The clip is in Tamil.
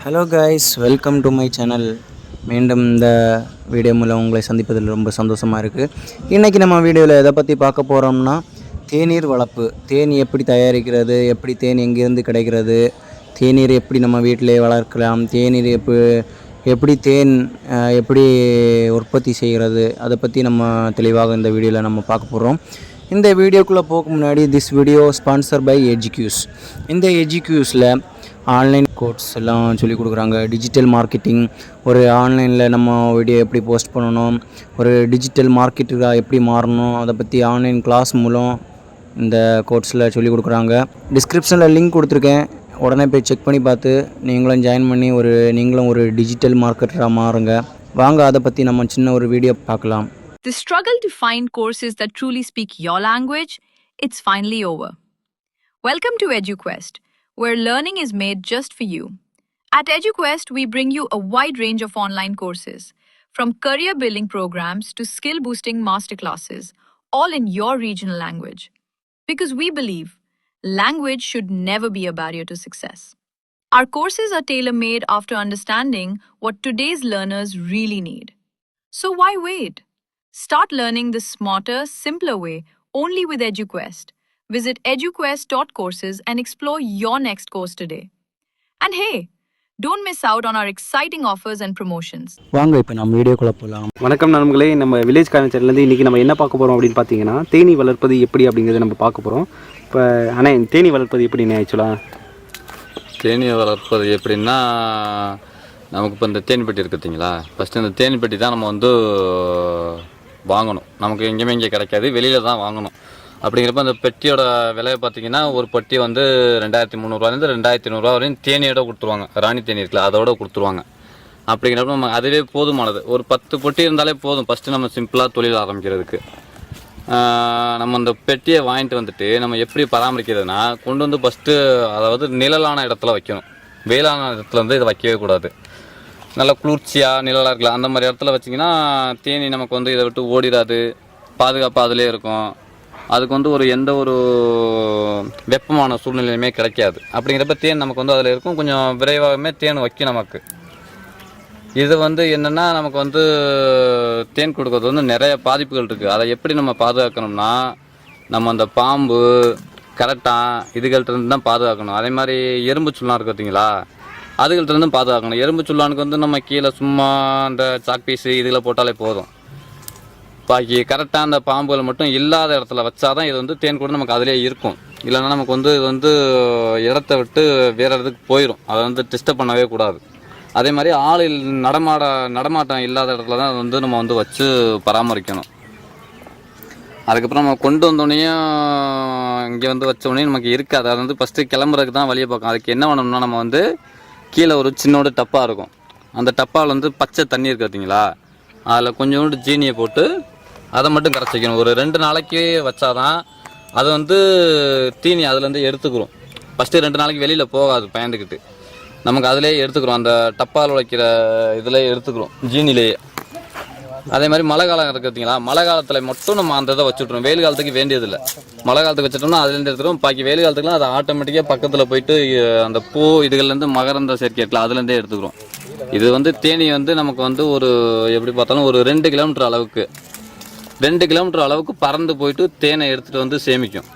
Hello guys, welcome to my channel. மீண்டும் இந்த வீடியோ மூலம் உங்களை சந்திப்பதில் ரொம்ப சந்தோஷமாக இருக்குது. இன்றைக்கி நம்ம வீடியோவில் எதை பற்றி பார்க்க போகிறோம்னா, தேநீர் வளர்ப்பு. தேன் எப்படி தயாரிக்கிறது, எப்படி தேன் எங்கேருந்து கிடைக்கிறது, தேநீர் எப்படி நம்ம வீட்டிலே வளர்க்கலாம், தேநீர் எப்படி தேன் எப்படி உற்பத்தி செய்கிறது, அதை பற்றி நம்ம தெளிவாக இந்த வீடியோவில் நம்ம பார்க்க போகிறோம். இந்த வீடியோக்குள்ளே போக முன்னாடி, திஸ் வீடியோ ஸ்பான்சர் பை எஜுக்யூஸ். இந்த எஜுக்யூஸில் ஆன்லைன் கோர்ஸ் எல்லாம் சொல்லிக் கொடுக்குறாங்க. டிஜிட்டல் மார்க்கெட்டிங், ஒரு ஆன்லைனில் நம்ம வீடியோ எப்படி போஸ்ட் பண்ணணும், ஒரு டிஜிட்டல் மார்க்கெட்டராக எப்படி மாறணும், அதை பற்றி ஆன்லைன் கிளாஸ் மூலம் இந்த கோர்ஸில் சொல்லிக் கொடுக்குறாங்க. டிஸ்கிரிப்ஷனில் லிங்க் கொடுத்துருக்கேன், உடனே போய் செக் பண்ணி பார்த்து நீங்களும் ஜாயின் பண்ணி நீங்களும் ஒரு டிஜிட்டல் மார்க்கெட்டராக மாறுங்க. வாங்க, அதை பற்றி நம்ம சின்ன ஒரு வீடியோ பார்க்கலாம். The struggle to find courses that truly speak your language, it's finally over. Welcome to EduQuest, where learning is made just for you. At EduQuest, we bring you a wide range of online courses, from career building programs to skill boosting masterclasses, all in your regional language. Because we believe language should never be a barrier to success. Our courses are tailor-made after understanding what today's learners really need. So why wait? Start learning the smarter, simpler way only with EduQuest. Visit eduquest.courses and explore your next course today. And hey, don't miss out on our exciting offers and promotions. வாங்க, இப்போ நம்ம வீடியோக்குள்ளே போகலாம். வணக்கம் நண்பர்களே, நம்ம வில்லேஜ் சேனல்லேருந்து இன்றைக்கி நம்ம என்ன பார்க்க போகிறோம் அப்படின்னு பார்த்தீங்கன்னா, தேனீ வளர்ப்பது எப்படி அப்படிங்கிறத நம்ம பார்க்க போகிறோம். இப்போ ஆனால் தேனீ வளர்ப்பது எப்படின்னு ஆக்சுவலாக தேனீ வளர்ப்பது எப்படின்னா, நமக்கு இப்போ இந்த தேனி பெட்டி இருக்குது பார்த்தீங்களா, ஃபஸ்ட்டு இந்த தேனி பெட்டி தான் நம்ம வந்து வாங்கணும். நமக்கு எங்கேயுமே இங்கே கிடைக்காது, வெளியில் தான் வாங்கணும். அப்படிங்கிறப்ப அந்த பெட்டியோட விலையை பார்த்தீங்கன்னா, ஒரு பெட்டி வந்து 2300 2500 வரையும் தேனியோட கொடுத்துருவாங்க. ராணி தேனி இருக்குல்ல, அதோட கொடுத்துருவாங்க. அப்படிங்கிறப்ப நம்ம அதுவே போதுமானது. ஒரு 10 பெட்டி இருந்தாலே போதும், ஃபஸ்ட்டு நம்ம சிம்பிளாக தொழில் ஆரம்பிக்கிறதுக்கு. நம்ம அந்த பெட்டியை வாங்கிட்டு வந்துட்டு நம்ம எப்படி பராமரிக்கிறதுனா, கொண்டு வந்து ஃபஸ்ட்டு அதாவது நிழலான இடத்துல வைக்கணும். வெயிலான இடத்துல வந்து இதை வைக்கவே கூடாது. நல்லா குளிர்ச்சியாக நிழலாக இருக்கலாம், அந்த மாதிரி இடத்துல வச்சிங்கன்னா தேனி நமக்கு வந்து இதை விட்டு ஓடிடாது, பாதுகாப்பாக அதிலே இருக்கும். அதுக்கு வந்து எந்த ஒரு வெப்பமான சூழ்நிலையுமே கிடைக்காது. அப்படிங்கிறப்ப தேன் நமக்கு வந்து அதில் இருக்கும். கொஞ்சம் விரைவாகவே தேன் வைக்கும் நமக்கு. இது வந்து என்னென்னா, நமக்கு வந்து தேன் கொடுக்கறது வந்து நிறைய பாதிப்புகள் இருக்குது. அதை எப்படி நம்ம பாதுகாக்கணும்னா, நம்ம அந்த பாம்பு கரெக்டாக இதுகள்கிட்ட தான் பாதுகாக்கணும். அதே மாதிரி எறும்பு சுள்ளம் இருக்குது பார்த்தீங்களா, அதுகள்கிட்டருந்தும் பாதுகாக்கணும். எறும்பு சுள்ளானுக்கு வந்து நம்ம கீழே சும்மா அந்த சாக் பீஸு இதில் போட்டாலே போதும். பாக்கி கரெக்டாக அந்த பாம்புகள் மட்டும் இல்லாத இடத்துல வச்சாதான் இது வந்து தேன் கூட நமக்கு அதிலே இருக்கும். இல்லைன்னா நமக்கு வந்து இது வந்து இடத்த விட்டு வேறு இடத்துக்கு போயிடும். அதை வந்து டிஸ்டர்ப் பண்ணவே கூடாது. அதே மாதிரி ஆள் நடமாட்டம் இல்லாத இடத்துல தான் வந்து நம்ம வந்து வச்சு பராமரிக்கணும். அதுக்கப்புறம் நம்ம கொண்டு வந்தோடனையும் இங்கே வந்து வச்சோடனே நமக்கு இருக்காது. அது வந்து ஃபஸ்ட்டு கிளம்புறதுக்கு தான் வழியை பார்க்கும். அதுக்கு என்ன பண்ணணும்னா, நம்ம வந்து கீழே ஒரு சின்னோட டப்பா இருக்கும். அந்த டப்பாவில் வந்து பச்சை தண்ணி இருக்குது பார்த்தீங்களா, அதில் கொஞ்சோண்டு ஜீனியை போட்டு அதை மட்டும் கரைச்சி வைக்கணும். ஒரு 2 நாளைக்கு வச்சாதான் அது வந்து தீனி அதுலேருந்து எடுத்துக்கிறோம். ஃபஸ்ட்டு 2 நாளைக்கு வெளியில் போகாது பயந்துக்கிட்டு, நமக்கு அதிலே எடுத்துக்கிறோம். அந்த டப்பாவில் வைக்கிற இதில் எடுத்துக்கிறோம், ஜீனிலேயே. அதே மாதிரி மழை காலம் இருக்குது பார்த்தீங்களா, மழை காலத்தில் மட்டும் நம்ம அந்த இதை வச்சுட்றோம். வெயில் காலத்துக்கு வேண்டியதில்லை. மழை காலத்துக்கு வச்சுட்டோம்னா அதுலேருந்து எடுத்துக்கிறோம். பாக்கி வெயில் காலத்துக்குலாம் அது ஆட்டோமேட்டிக்காக பக்கத்தில் போயிட்டு அந்த பூ இதுகள்லேருந்து மகரந்த சேர்க்கை இருக்கலாம், அதுலேருந்தே எடுத்துக்கிறோம். இது வந்து தேனி வந்து நமக்கு வந்து எப்படி பார்த்தாலும் ஒரு 2 கிலோமீட்டர் அளவுக்கு பறந்து போயிட்டு தேனை எடுத்துகிட்டு வந்து சேமிக்கும்.